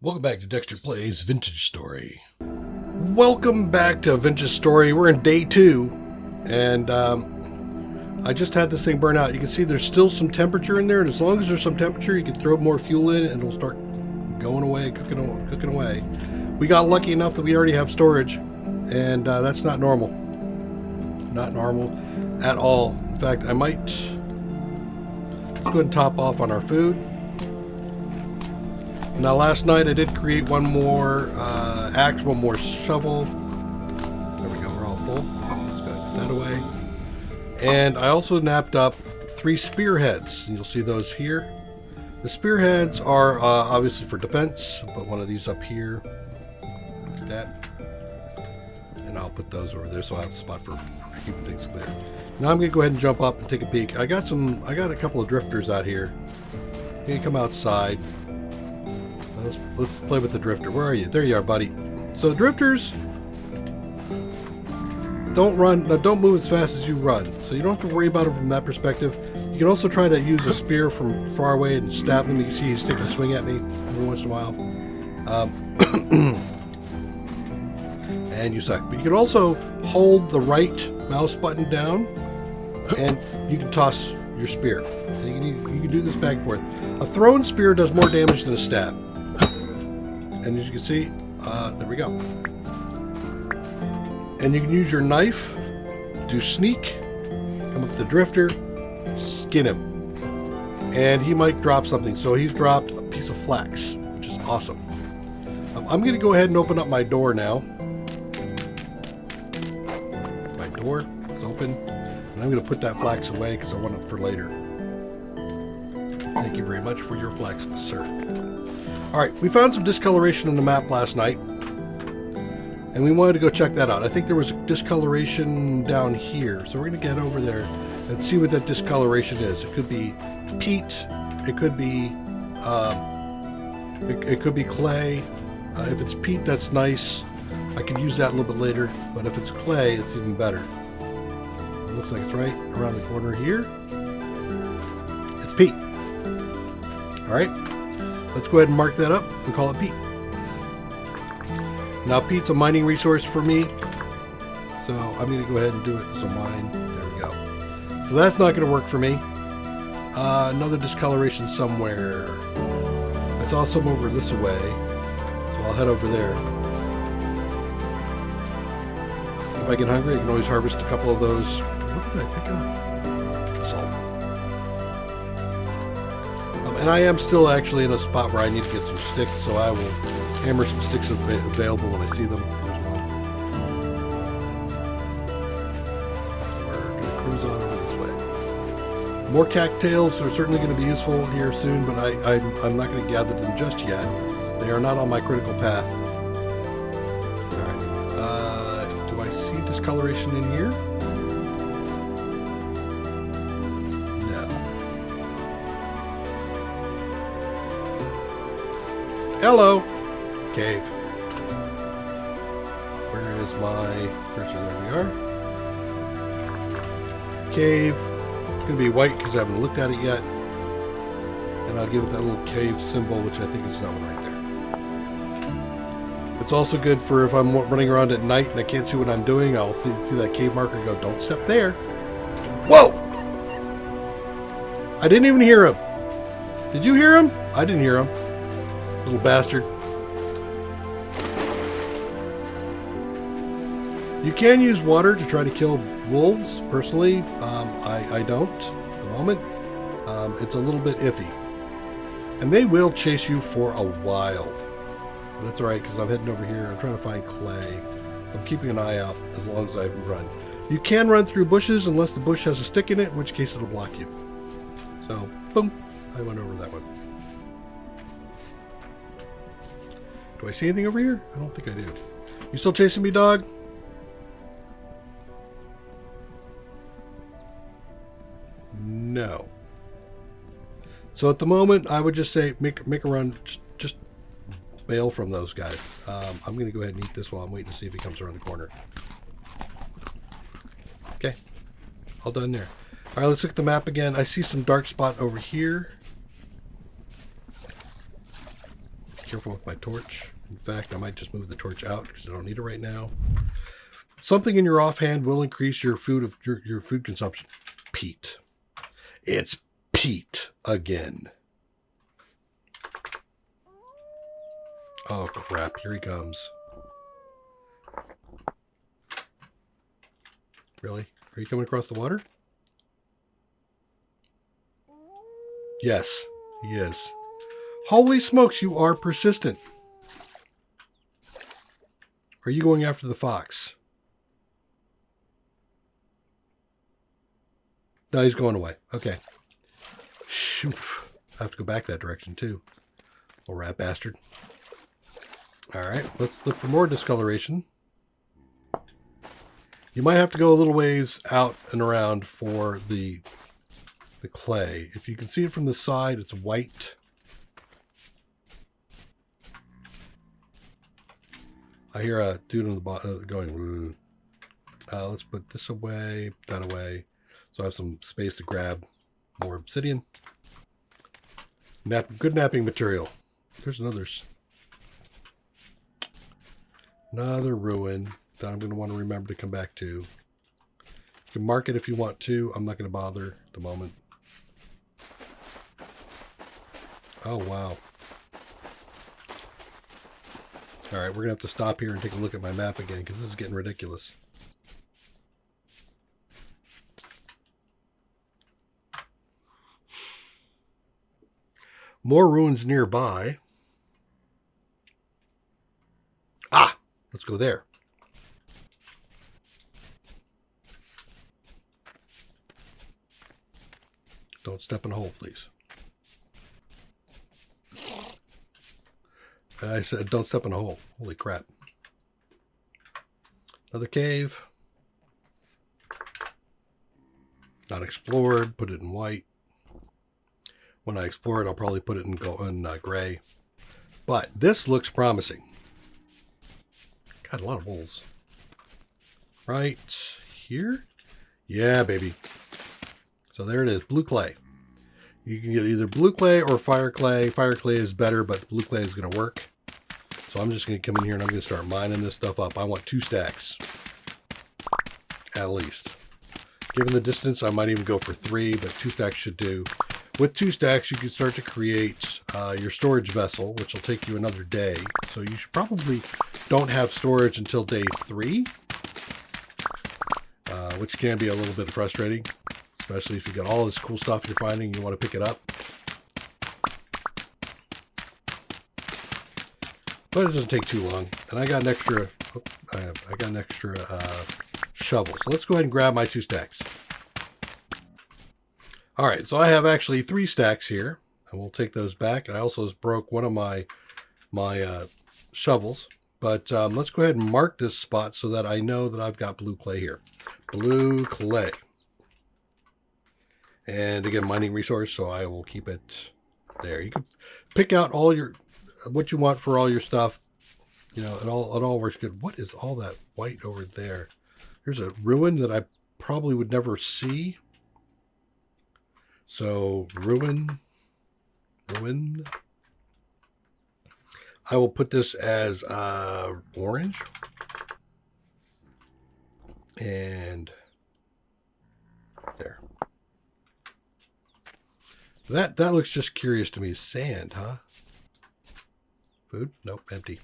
Welcome back to Dexter Plays Vintage Story. Welcome back to Vintage Story. We're in day 2, and I just had this thing burn out. You can see there's still some temperature in there, and as long as there's some temperature, you can throw more fuel in, and it'll start going away, cooking away. We got lucky enough that we already have storage, and that's not normal. Not normal at all. In fact, I might let's go ahead and top off on our food. Now, last night I did create one more axe, one more shovel. There we go, we're all full. Let's go ahead and put that away. And I also napped up 3 spearheads, and you'll see those here. The spearheads are obviously for defense. I'll put one of these up here, like that. And I'll put those over there so I have a spot for keeping things clear. Now I'm going to go ahead and jump up and take a peek. I got a couple of drifters out here. You can come outside. Let's play with the drifter. Where are you? There you are, buddy. So the drifters don't move as fast as you run, so you don't have to worry about them from that perspective. You can also try to use a spear from far away and stab them. You can see he's taking a swing at me every once in a while. And you suck. But you can also hold the right mouse button down, and you can toss your spear. And you can do this back and forth. A thrown spear does more damage than a stab. And as you can see, there we go. And you can use your knife, do sneak, come up with the drifter, skin him. And he might drop something. So he's dropped a piece of flax, which is awesome. I'm going to go ahead and open up my door now. My door is open. And I'm going to put that flax away because I want it for later. Thank you very much for your flax, sir. Alright, we found some discoloration in the map last night, and we wanted to go check that out. I think there was discoloration down here, so we're going to get over there and see what that discoloration is. It could be peat, it could be clay. If it's peat, that's nice. I could use that a little bit later, but if it's clay, it's even better. It looks like it's right around the corner here. It's peat. Alright. Let's go ahead and mark that up and call it peat. Now, peat's a mining resource for me, so I'm going to go ahead and do it as a mine. There we go. So that's not going to work for me. Another discoloration somewhere. I saw some over this way, so I'll head over there. If I get hungry, I can always harvest a couple of those. What did I pick up? Salt. And I am still actually in a spot where I need to get some sticks, so I will hammer some sticks available when I see them. There's one. We're going to cruise on over this way. More cattails are certainly going to be useful here soon, but I'm not going to gather them just yet. They are not on my critical path. Alright. Do I see discoloration in here? Hello! Cave. Where is my cursor? There we are. Cave. It's going to be white because I haven't looked at it yet. And I'll give it that little cave symbol, which I think is that one right there. It's also good for if I'm running around at night and I can't see what I'm doing, I'll see that cave marker and go, don't step there. Whoa! I didn't even hear him. Did you hear him? I didn't hear him. Little bastard. You can use water to try to kill wolves. Personally, I don't at the moment. It's a little bit iffy. And they will chase you for a while. But that's alright, because I'm heading over here. I'm trying to find clay. So I'm keeping an eye out as long as I run. You can run through bushes unless the bush has a stick in it, in which case it'll block you. So, boom. I went over that one. Do I see anything over here? I don't think I do. You still chasing me, dog? No. So at the moment, I would just say make a run. Just bail from those guys. I'm going to go ahead and eat this while I'm waiting to see if he comes around the corner. Okay. All done there. All right, let's look at the map again. I see some dark spot over here. Careful with my torch. In fact, I might just move the torch out because I don't need it right now. Something in your offhand will increase your your food consumption. Peat. It's peat again. Oh crap, here he comes. Really? Are you coming across the water? Yes, he is. Holy smokes, you are persistent. Are you going after the fox? No, he's going away. Okay. I have to go back that direction too. Little rat bastard. Alright, let's look for more discoloration. You might have to go a little ways out and around for the clay. If you can see it from the side, it's white. I hear a dude on the bottom going, let's put this away, that away. So I have some space to grab more obsidian. Good napping material. There's another ruin that I'm going to want to remember to come back to. You can mark it if you want to. I'm not going to bother at the moment. Oh, wow. All right, we're going to have to stop here and take a look at my map again because this is getting ridiculous. More ruins nearby. Ah, let's go there. Don't step in a hole, please. I said don't step in a hole. Holy crap. Another cave. Not explored. Put it in white. When I explore it, I'll probably put it in gray. But this looks promising. Got a lot of holes. Right here? Yeah, baby. So there it is, blue clay. You can get either blue clay or fire clay. Fire clay is better, but blue clay is going to work. So I'm just going to come in here and I'm going to start mining this stuff up. I want 2 stacks. At least. Given the distance, I might even go for 3, but 2 stacks should do. With 2 stacks, you can start to create your storage vessel, which will take you another day. So you should probably don't have storage until day 3, which can be a little bit frustrating, especially if you got all this cool stuff you're finding and you want to pick it up. But it doesn't take too long. And I got an extra, I got an extra shovel. So let's go ahead and grab my 2 stacks. All right, so I have actually 3 stacks here, and we'll take those back. And I also just broke one of my shovels, but let's go ahead and mark this spot so that I know that I've got blue clay here. Blue clay, and again, mining resource, so I will keep it there. You can pick out all your what you want for all your stuff. You know, it all works good. What is all that white over there? There's a ruin that I probably would never see. So ruin. I will put this as orange. And there. That looks just curious to me. Sand, huh? Food? Nope, empty.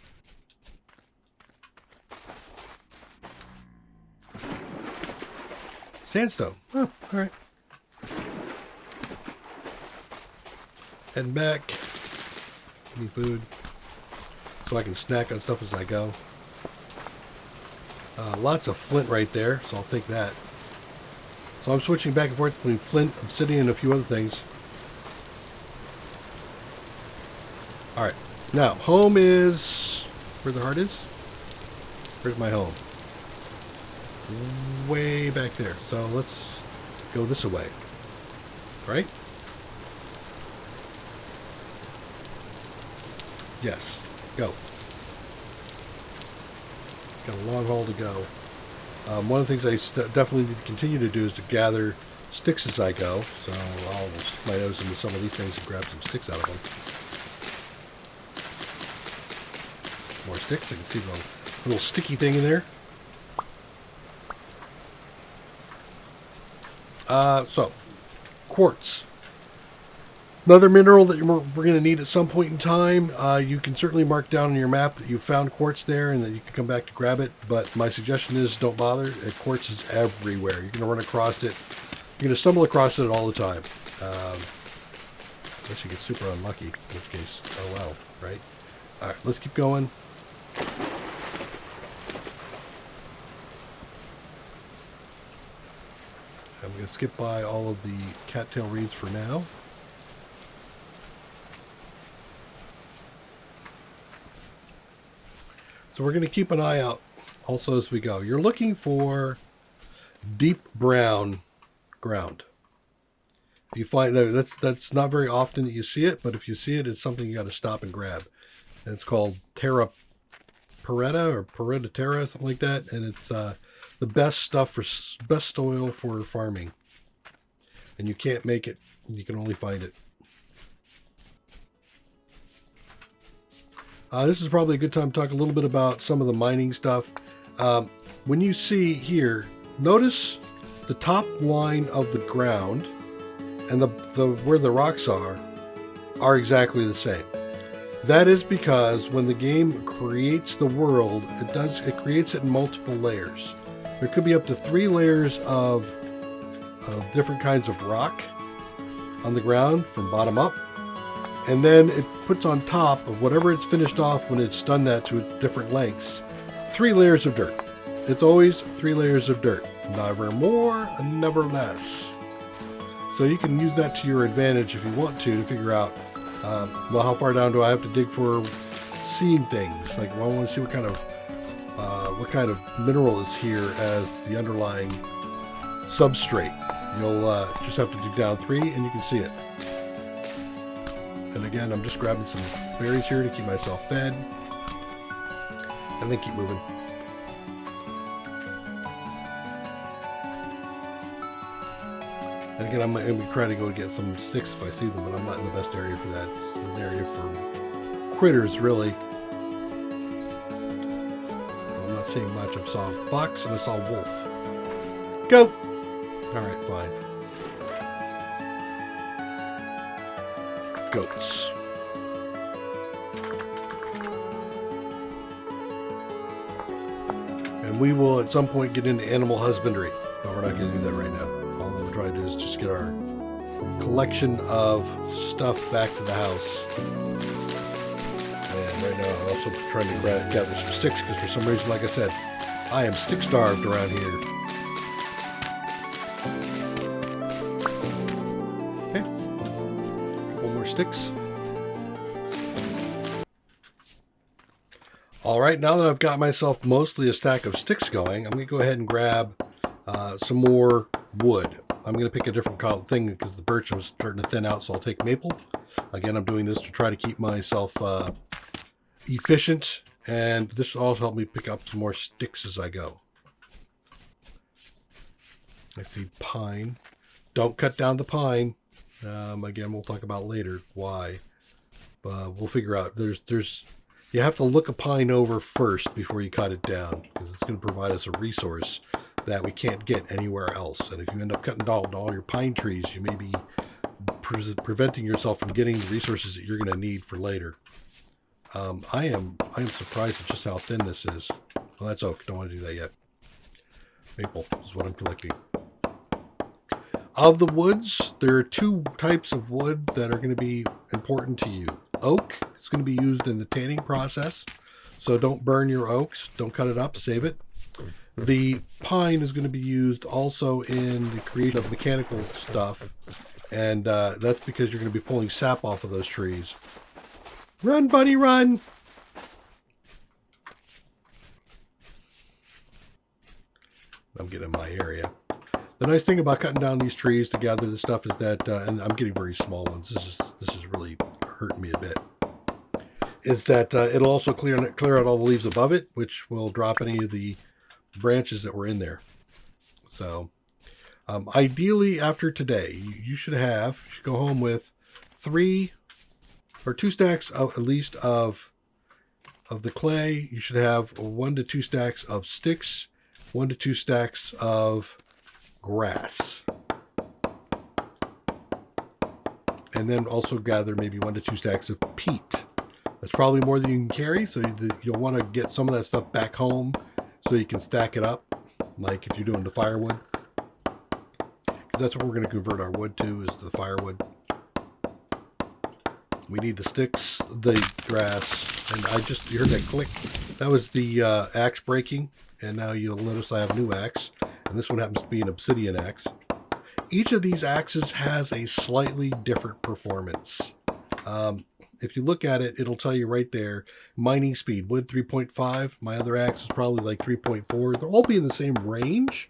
Sandstone. Oh, all right. Heading back. Need food. So I can snack on stuff as I go. Lots of flint right there, so I'll take that. So I'm switching back and forth between flint, obsidian, and a few other things. Alright. Now, home is where the heart is. Where's my home? Way back there. So let's go this way. Right? Yes. Go. Got a long haul to go. One of the things I definitely need to continue to do is to gather sticks as I go. So I'll stick my nose into some of these things and grab some sticks out of them. some more sticks. I can see the little sticky thing in there. So, quartz. Another mineral that we're going to need at some point in time. You can certainly mark down on your map that you found quartz there and that you can come back to grab it. But my suggestion is don't bother. Quartz is everywhere. You're going to run across it. You're going to stumble across it all the time. Unless you get super unlucky, in which case, oh well, right? All right, let's keep going. I'm going to skip by all of the cattail reeds for now. So we're going to keep an eye out also as we go. You're looking for deep brown ground. If you find that's not very often that you see it, but if you see it, it's something you got to stop and grab. And it's called terra paretta or paretta terra, something like that. And it's the best stuff for best soil for farming. And you can't make it; you can only find it. This is probably a good time to talk a little bit about some of the mining stuff. When you see here, notice the top line of the ground and the where the rocks are exactly the same. That is because when the game creates the world, it creates it in multiple layers. There could be up to 3 layers of different kinds of rock on the ground from bottom up. And then it puts on top of whatever it's finished off when it's done that to its different lengths, 3 layers of dirt. It's always 3 layers of dirt. Never more and never less. So you can use that to your advantage if you want to figure out, well, how far down do I have to dig for seeing things? Like, well, I want to see what kind of mineral is here as the underlying substrate. You'll just have to dig down 3 and you can see it. And again, I'm just grabbing some berries here to keep myself fed. And then keep moving. And again, I'm going to be trying to go get some sticks if I see them, but I'm not in the best area for that. It's an area for critters, really. I'm not seeing much. I saw a fox and I saw a wolf. Go! Alright, fine. Goats. And we will at some point get into animal husbandry, but we're not going to do that right now. All we're trying to do is just get our collection of stuff back to the house. And right now I'm also trying to gather some sticks because for some reason, like I said, I am stick starved around here. Sticks. Alright, now that I've got myself mostly a stack of sticks going, I'm going to go ahead and grab some more wood. I'm going to pick a different thing because the birch was starting to thin out, so I'll take maple. Again, I'm doing this to try to keep myself efficient, and this will also help me pick up some more sticks as I go. I see pine. Don't cut down the pine. Again, we'll talk about later why, but we'll figure out. You have to look a pine over first before you cut it down because it's going to provide us a resource that we can't get anywhere else. And if you end up cutting down all your pine trees, you may be preventing yourself from getting the resources that you're going to need for later. I am surprised at just how thin this is. Well, that's oak. Don't want to do that yet. Maple is what I'm collecting. Of the woods, there are 2 types of wood that are going to be important to you. Oak is going to be used in the tanning process, so don't burn your oaks. Don't cut it up, save it. The pine is going to be used also in the creation of mechanical stuff, and that's because you're going to be pulling sap off of those trees. Run, bunny, run! I'm getting in my area. The nice thing about cutting down these trees to gather the stuff is that, and I'm getting very small ones. This is really hurting me a bit. Is that it'll also clear out all the leaves above it, which will drop any of the branches that were in there. So, ideally, after today, you should go home with 3 or 2 stacks of, at least of of the clay, you should have 1 to 2 stacks of sticks, 1 to 2 stacks of grass. And then also gather maybe 1 to 2 stacks of peat. That's probably more than you can carry, so you'll want to get some of that stuff back home so you can stack it up, like if you're doing the firewood. Because that's what we're going to convert our wood to, is the firewood. We need the sticks, the grass, and you heard that click. That was the axe breaking, and now you'll notice I have a new axe, and this one happens to be an obsidian axe. Each of these axes has a slightly different performance. If you look at it, it'll tell you right there, mining speed, wood 3.5. My other axe is probably like 3.4. They'll all be in the same range.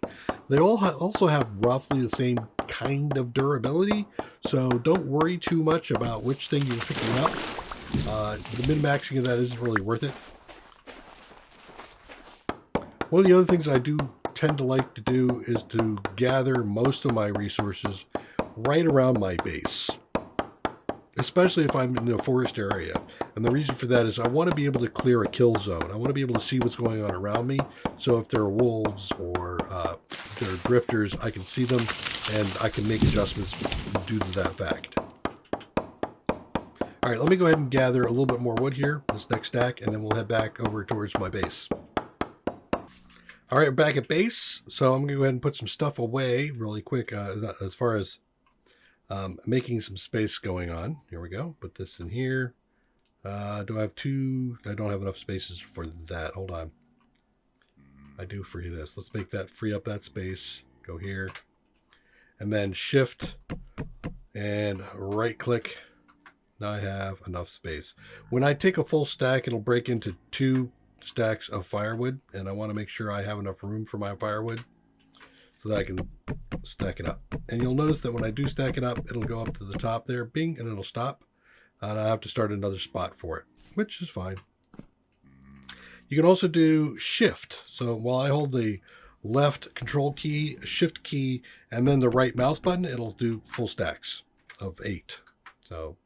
They all also have roughly the same kind of durability. So don't worry too much about which thing you're picking up. The min-maxing of that isn't really worth it. One of the other things I do tend to like to do is to gather most of my resources right around my base, especially if I'm in a forest area. And the reason for that is I want to be able to clear a kill zone. I want to be able to see what's going on around me. So if there are wolves or if there are drifters, I can see them and I can make adjustments due to that fact. All right, let me go ahead and gather a little bit more wood here, this next stack, and then we'll head back over towards my base. All right, back at base. So I'm going to go ahead and put some stuff away really quick as far as making some space going on. Here we go. Put this in here. Do I have 2? I don't have enough spaces for that. Hold on. I do free this. Let's make that free up that space. Go here. And then shift and right click. Now I have enough space. When I take a full stack, it'll break into 2 stacks of firewood, and I want to make sure I have enough room for my firewood so that I can stack it up. And you'll notice that when I do stack it up, it'll go up to the top there, bing, and it'll stop. And I have to start another spot for it, which is fine. You can also do shift. So while I hold the left control key, shift key, and then the right mouse button, it'll do full stacks of 8. So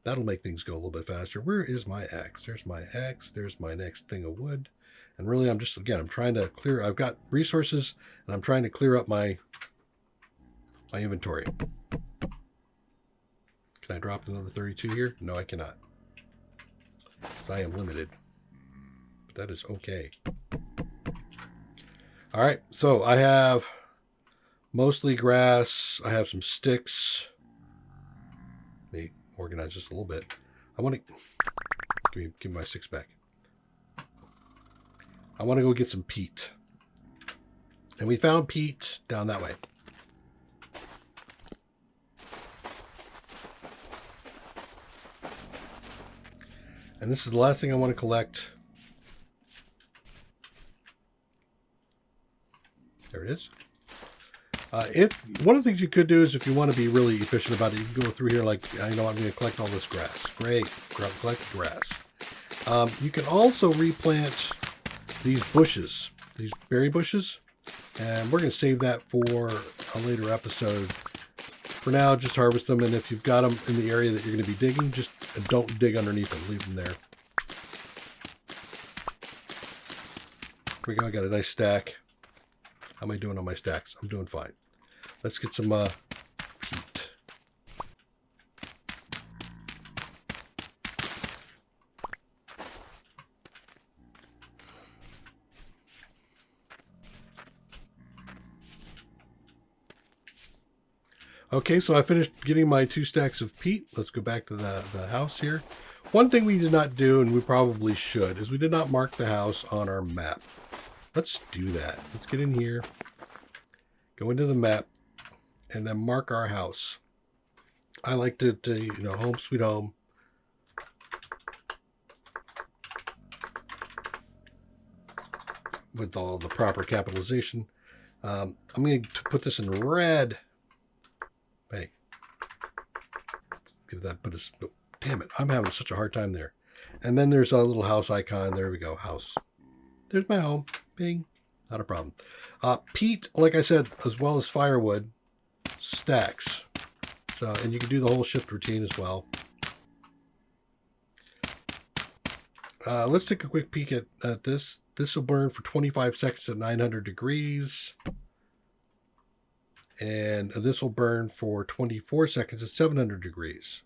that'll make things go a little bit faster. Where is my axe? There's my axe. There's my next thing of wood. And really, I'm trying to clear. I've got resources, and I'm trying to clear up my inventory. Can I drop another 32 here? No, I cannot. Because I am limited. But that is okay. All right, so I have mostly grass. I have some sticks. Let me organize this a little bit. I want to give me my 6 back. I want to go get some peat. And we found peat down that way. And this is the last thing I want to collect. There it is. One of the things you could do is, if you want to be really efficient about it, you can go through here like, I know I'm going to collect all this grass. Great. Collect grass. You can also replant these bushes, these berry bushes, and we're going to save that for a later episode. For now, just harvest them, and if you've got them in the area that you're going to be digging, just don't dig underneath them. Leave them there. Here we go. I got a nice stack. How am I doing on my stacks? I'm doing fine. Let's get some peat. Okay, so I finished getting my 2 stacks of peat. Let's go back to the house here. One thing we did not do, and we probably should, is we did not mark the house on our map. Let's do that. Let's get in here, go into the map, and then mark our house. I like to home sweet home. With all the proper capitalization. I'm going to put this in red. Hey, let's give that, damn it, I'm having such a hard time there. And then there's a little house icon. There we go, house. There's my home. Bing. Not a problem. Peat, like I said, as well as firewood, stacks. So, and you can do the whole shift routine as well. let's take a quick peek at this. This will burn for 25 seconds at 900 degrees. And this will burn for 24 seconds at 700 degrees.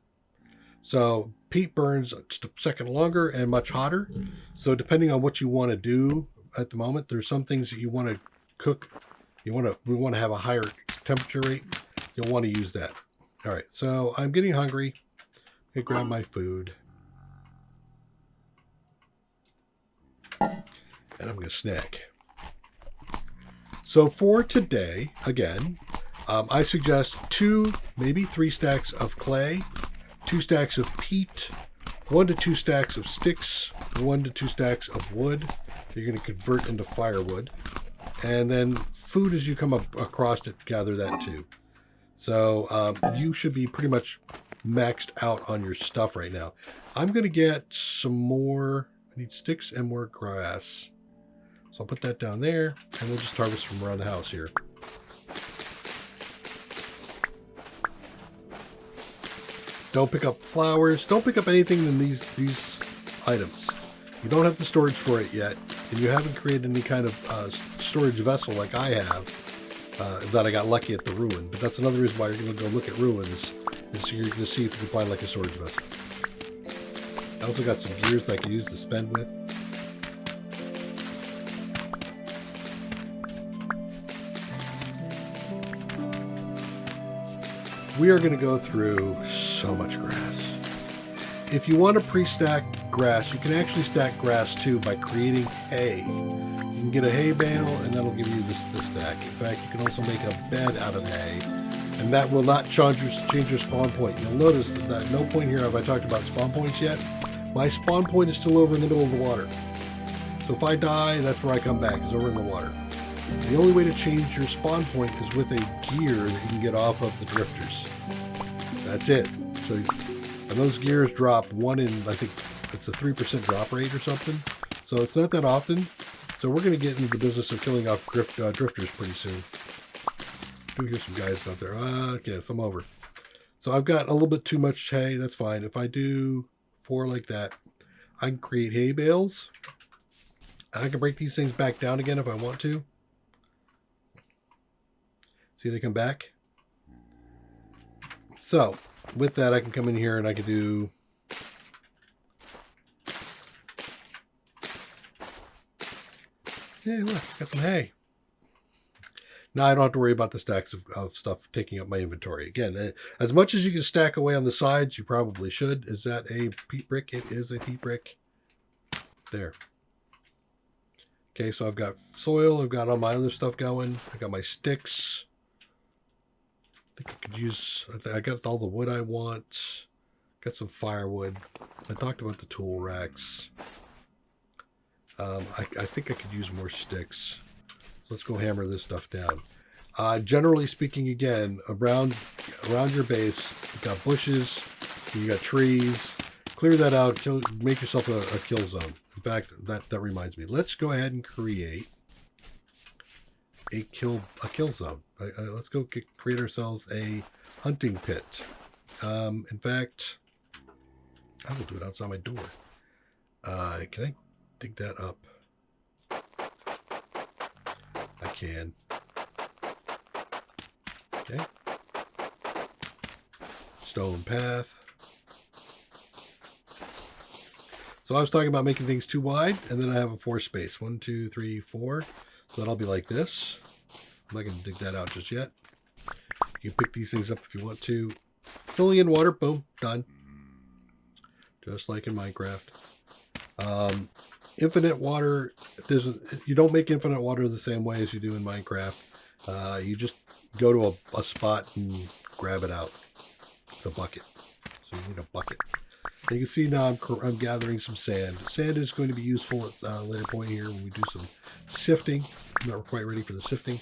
So peat burns just a second longer and much hotter. So depending on what you want to do at the moment, there's some things that you want to cook. We want to have a higher temperature rate. You'll want to use that. All right, so I'm getting hungry. I'm gonna grab my food. And I'm gonna snack. So for today, again, I suggest 2, maybe 3 stacks of clay, 2 stacks of peat, 1 to 2 stacks of sticks, 1 to 2 stacks of wood. You're going to convert into firewood. And then food as you come across it, gather that too. So you should be pretty much maxed out on your stuff right now. I'm going to get some more. I need sticks and more grass. So I'll put that down there, and we'll just harvest from around the house here. Don't pick up flowers. Don't pick up anything in these items. You don't have the storage for it yet, and you haven't created any kind of storage vessel like I have that I got lucky at the ruin. But that's another reason why you're going to go look at ruins, is so you're going to see if you can find like a storage vessel. I also got some gears that I can use to spend with. We are going to go through so much grass. If you want to pre-stack grass, you can actually stack grass too by creating hay. You can get a hay bale and that'll give you this stack. In fact, you can also make a bed out of hay, and that will not change your spawn point. You'll notice that at no point here have I talked about spawn points yet. My spawn point is still over in the middle of the water. So if I die, that's where I come back, is over in the water. The only way to change your spawn point is with a gear that you can get off of the drifters. That's it. So, and those gears drop 1 in, I think it's a 3% drop rate or something. So it's not that often. So we're going to get into the business of killing off drifters pretty soon. Do hear some guys out there. Okay, so I'm over. So I've got a little bit too much hay. That's fine. If I do 4 like that, I can create hay bales. And I can break these things back down again if I want to. See, they come back. So with that, I can come in here and I can do hey, look, got some hay. Now I don't have to worry about the stacks of stuff taking up my inventory. Again, as much as you can stack away on the sides, you probably should. Is that a peat brick? It is a peat brick. There. Okay, so I've got soil. I've got all my other stuff going. I got my sticks. I think I could use, I got all the wood I want. Got some firewood. I talked about the tool racks. I think I could use more sticks. So let's go hammer this stuff down. Generally speaking, again, around your base, you've got bushes, you got trees. Clear that out. Make yourself a kill zone. In fact, that reminds me. Let's go ahead and create a kill zone. Let's go create ourselves a hunting pit. In fact, I will do it outside my door. Can I dig that up? I can. Okay. Stone path. So I was talking about making things too wide, and then I have a 4 space. 1, 2, 3, 4. So that'll be like this. I'm not going to dig that out just yet. You can pick these things up if you want to. Filling in water, boom, done. Just like in Minecraft. Infinite water, you don't make infinite water the same way as you do in Minecraft. You just go to a spot and grab it out with a bucket. So you need a bucket. And you can see now I'm gathering some sand. Sand is going to be useful at a later point here when we do some sifting. I'm not quite ready for the sifting.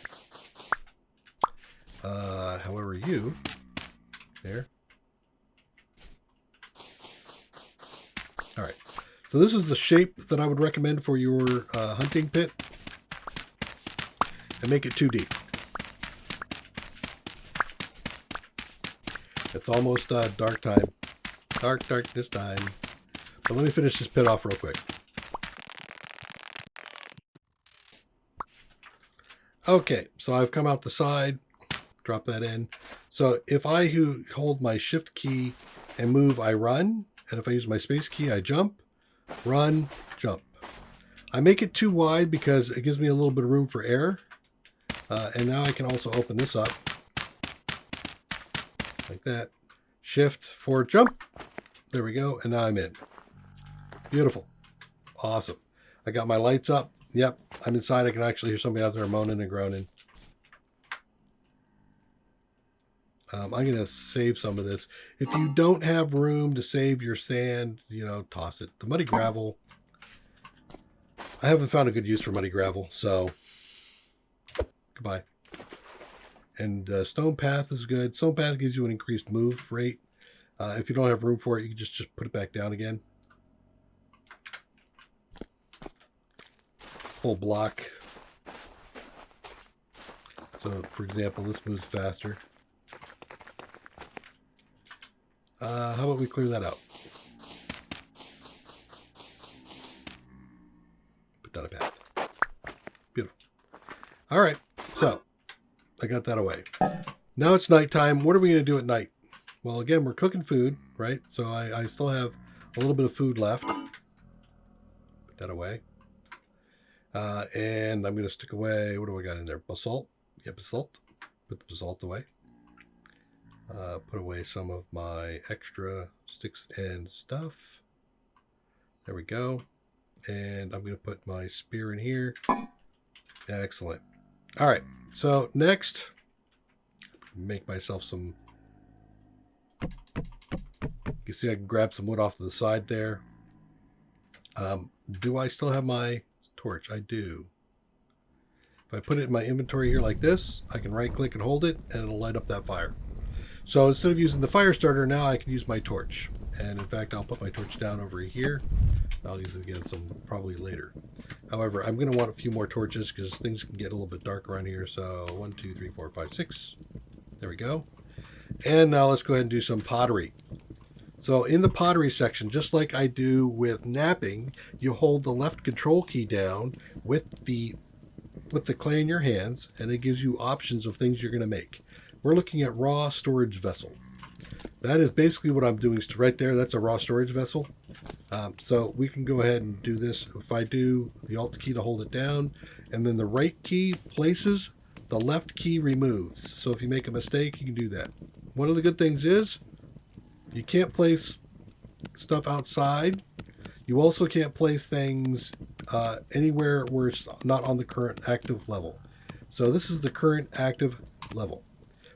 However, there. All right. So this is the shape that I would recommend for your hunting pit. And make it 2 deep. It's almost dark time. Darkness time. But let me finish this pit off real quick. Okay, so I've come out the side, drop that in. So if I hold my shift key and move, I run. And if I use my space key, I jump, run, jump. I make it too wide because it gives me a little bit of room for air. And now I can also open this up like that. Shift, forward, jump. There we go. And now I'm in. Beautiful. Awesome. I got my lights up. Yep, I'm inside. I can actually hear somebody out there moaning and groaning. I'm going to save some of this. If you don't have room to save your sand, you know, toss it. The muddy gravel, I haven't found a good use for muddy gravel, so goodbye. And stone path is good. Stone path gives you an increased move rate. If you don't have room for it, you can just put it back down again. Full block. So, for example, this moves faster. How about we clear that out? Put down a path. Beautiful. All right, so I got that away. Now it's nighttime. What are we going to do at night? Well, again, we're cooking food, right? So I still have a little bit of food left. Put that away. And I'm going to stick away, what do I got in there? Basalt. Yeah, basalt. Put the basalt away. Put away some of my extra sticks and stuff. There we go. And I'm going to put my spear in here. Excellent. All right. So next, make myself some. You can see I can grab some wood off to the side there. Do I still have my torch? I do. If I put it in my inventory here like this, I can right click and hold it and it'll light up that fire. So instead of using the fire starter, now I can use my torch. And in fact, I'll put my torch down over here. I'll use it again probably later. However, I'm going to want a few more torches because things can get a little bit dark around here. So 1, 2, 3, 4, 5, 6. There we go. And now let's go ahead and do some pottery. So in the pottery section, just like I do with napping, you hold the left control key down with the clay in your hands, and it gives you options of things you're going to make. We're looking at raw storage vessel. That is basically what I'm doing right there. That's a raw storage vessel. So we can go ahead and do this. If I do the Alt key to hold it down, and then the right key places, the left key removes. So if you make a mistake, you can do that. One of the good things is you can't place stuff outside. You also can't place things anywhere where it's not on the current active level. So this is the current active level.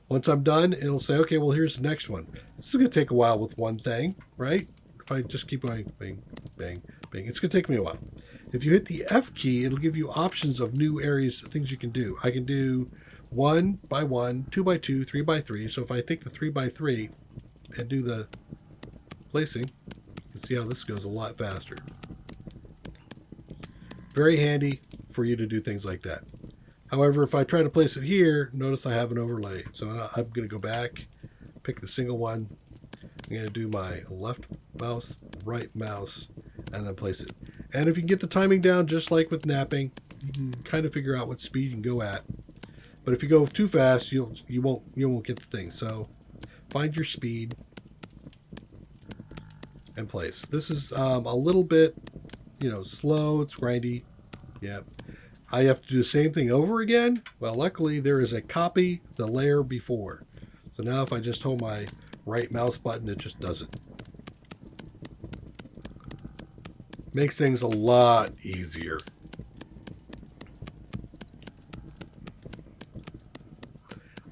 Once I'm done, it'll say, okay, well, here's the next one. This is going to take a while with one thing, right? If I just keep going, bang, bang, bang, it's going to take me a while. If you hit the F key, it'll give you options of new areas, things you can do. I can do 1 by 1, 2 by 2, 3 by 3. So if I take the 3 by 3 and do the placing, you can see how this goes a lot faster. Very handy for you to do things like that. However, if I try to place it here, notice I have an overlay. So I'm going to go back, pick the single one. I'm going to do my left mouse, right mouse, and then place it. And if you can get the timing down, just like with napping, you can kind of figure out what speed you can go at. But if you go too fast, you won't get the thing. So find your speed and place. This is a little bit, slow. It's grindy. Yeah. I have to do the same thing over again. Well, luckily there is a copy the layer before. So now if I just hold my right mouse button, it just does it. Makes things a lot easier.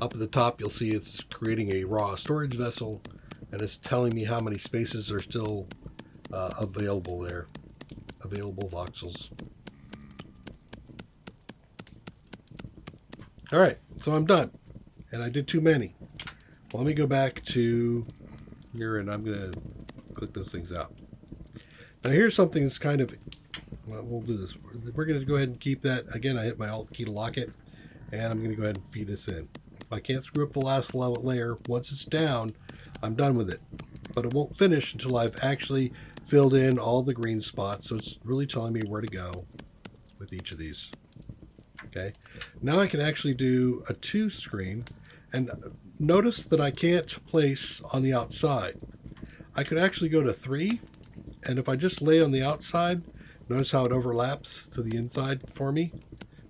Up at the top, you'll see it's creating a raw storage vessel, and it's telling me how many spaces are still available there. Available voxels. All right, so I'm done, and I did too many. Well, let me go back to here, and I'm going to click those things out. Now, here's something that's kind of, well, we'll do this. We're going to go ahead and keep that. Again, I hit my Alt key to lock it, and I'm going to go ahead and feed this in. If I can't screw up the last layer, once it's down, I'm done with it. But it won't finish until I've actually filled in all the green spots, so it's really telling me where to go with each of these. Okay, now I can actually do a 2 screen, and notice that I can't place on the outside. I could actually go to 3, and if I just lay on the outside, notice how it overlaps to the inside for me,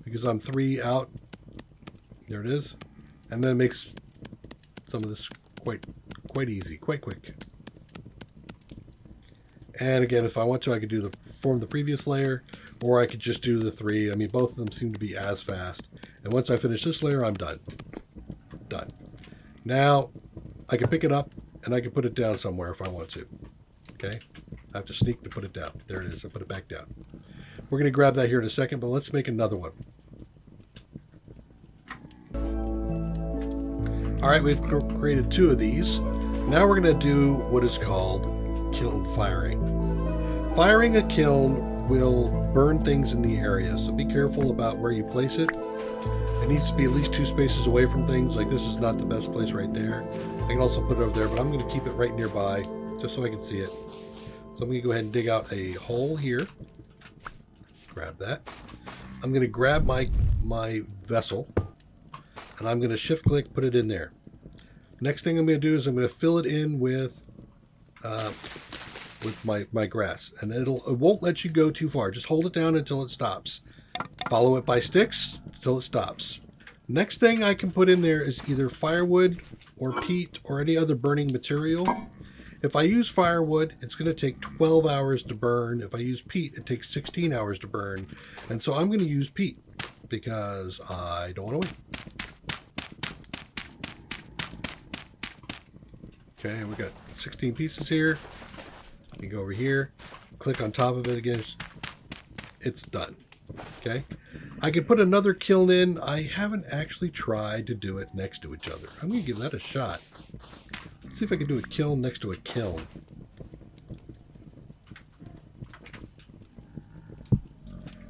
because I'm 3 out. There it is, and then it makes some of this quite easy, quite quick. And again, if I want to, I could do form the previous layer, or I could just do the 3. I mean, both of them seem to be as fast. And once I finish this layer, I'm done. Done. Now, I can pick it up, and I can put it down somewhere if I want to. Okay? I have to sneak to put it down. There it is. I put it back down. We're going to grab that here in a second, but let's make another one. All right, we've created 2 of these. Now we're going to do what is called kiln firing. Firing a kiln will burn things in the area, so be careful about where you place it. It needs to be at least 2 spaces away from things. Like this is not the best place right there. I can also put it over there, but I'm going to keep it right nearby just so I can see it. So I'm going to go ahead and dig out a hole here. Grab that. I'm going to grab my vessel, and I'm going to shift click, put it in there. Next thing I'm going to do is I'm going to fill it in with my grass, and it won't let you go too far. Just hold it down until it stops. Follow it by sticks until it stops. Next thing I can put in there is either firewood or peat or any other burning material. If I use firewood, it's going to take 12 hours to burn. If I use peat, it takes 16 hours to burn. And so I'm going to use peat because I don't want to wait. Okay, we got 16 pieces here. You go over here, click on top of it again. It's done. Okay, I could put another kiln in. I haven't actually tried to do it next to each other. I'm going to give that a shot. Let's see if I can do a kiln next to a kiln.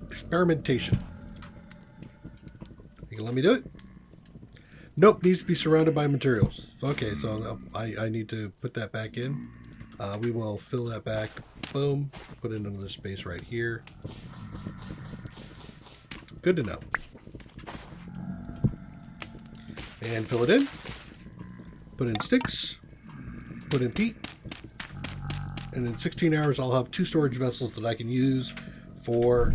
Experimentation. You can let me do it? Nope, needs to be surrounded by materials. Okay, so I need to put that back in. We will fill that back. Boom. Put in another space right here. Good to know. And fill it in. Put in sticks. Put in peat. And in 16 hours, I'll have 2 storage vessels that I can use for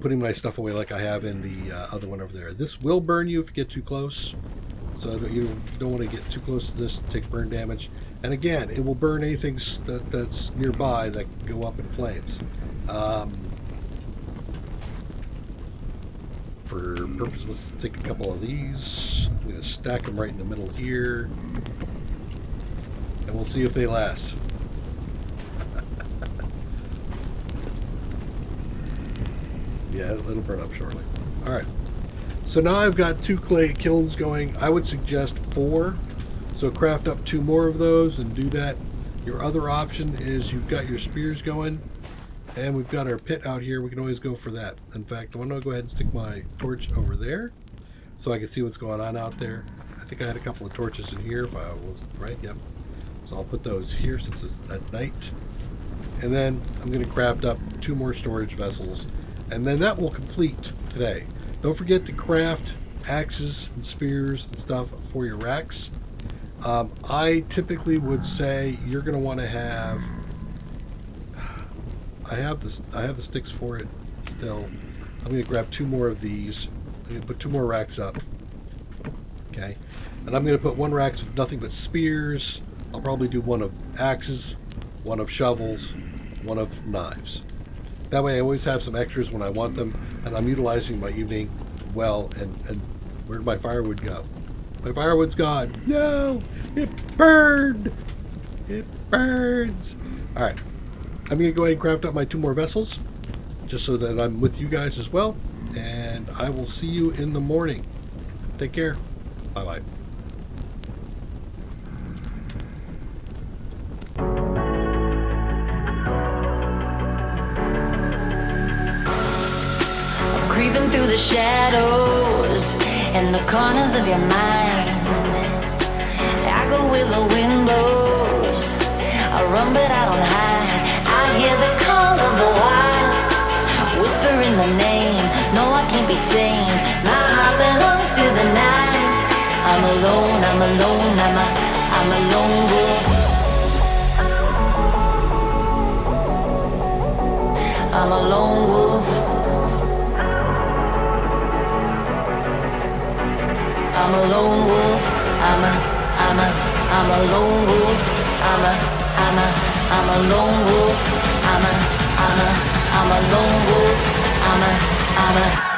putting my stuff away like I have in the other one over there. This will burn you if you get too close. So you don't want to get too close to this and take burn damage. And again, it will burn anything that's nearby that can go up in flames. For purpose, let's take a couple of these. I'm going to stack them right in the middle here. And we'll see if they last. Yeah, it'll burn up shortly. All right. So now I've got 2 clay kilns going. I would suggest 4. So craft up 2 more of those and do that. Your other option is you've got your spears going, and we've got our pit out here. We can always go for that. In fact, I want to go ahead and stick my torch over there so I can see what's going on out there. I think I had a couple of torches in here if I was right. Yep. So I'll put those here since it's at night. And then I'm going to craft up 2 more storage vessels, and then that will complete today. Don't forget to craft axes and spears and stuff for your racks. I typically would say you're going to want to have. I have the sticks for it still. I'm going to grab 2 more of these. I'm going to put 2 more racks up. Okay, and I'm going to put 1 rack of nothing but spears. I'll probably do 1 of axes, 1 of shovels, 1 of knives. That way I always have some extras when I want them, and I'm utilizing my evening well. And where'd my firewood go? My firewood's gone. No! It burned! It burns! Alright. I'm going to go ahead and craft up my 2 more vessels, just so that I'm with you guys as well. And I will see you in the morning. Take care. Bye-bye. Creeping through the shadows and the corners of your mind. I go with the windows. I run but I don't hide. I hear the call of the wild, whispering the name. No, I can't be tamed. My heart belongs to the night. I'm alone, I'm alone, I'm a lone wolf. I'm a lone wolf. I'm a lone wolf. I'm a lone wolf. I'm a lone wolf. I'm a lone wolf. I'm a